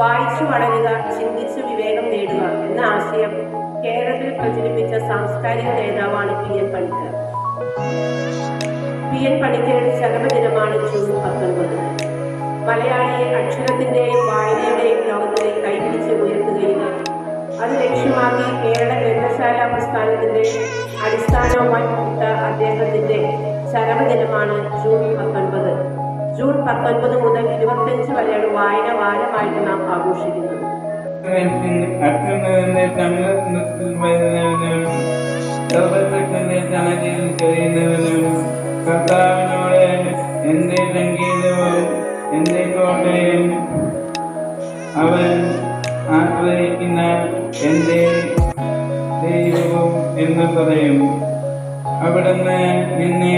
വായിച്ചു വളരുക, ചിന്തിച്ച് വിവേകം നേടുക എന്ന ആശയം കേരളത്തിൽ പ്രചരിപ്പിച്ച സാംസ്കാരിക നേതാവാണ് പി.എൻ. പണിക്കർ. പി.എൻ. പണിക്കരുടെ ചരമദിനമാണ് ജൂൺ 19. മലയാളിയെ അക്ഷരത്തിന്റെയും വായനയുടെയും ലോകത്തിലേക്ക് കൈപിടിച്ച് ഉയർത്തുകയും അത് ലക്ഷ്യമാക്കി കേരള ഗ്രന്ഥശാല പ്രസ്ഥാനത്തിന്റെ അടിസ്ഥാനവുമായി ഇട്ട അദ്ദേഹത്തിന്റെ ചരമദിനമാണ് ജൂൺ 19. ജൂൺ 19 മുതൽ 25 വരെയാണ് വായന വാരമായിട്ട് നാം ആഘോഷിക്കുന്നത്. കർത്താവിനോട് എന്റെ സംഗീതവും എന്റെ കോട്ടയും അവൻ ആശ്രയിക്കുന്ന എന്റെ ദൈവവും എന്ന് പറയും. അവിടുന്ന് നിന്നെ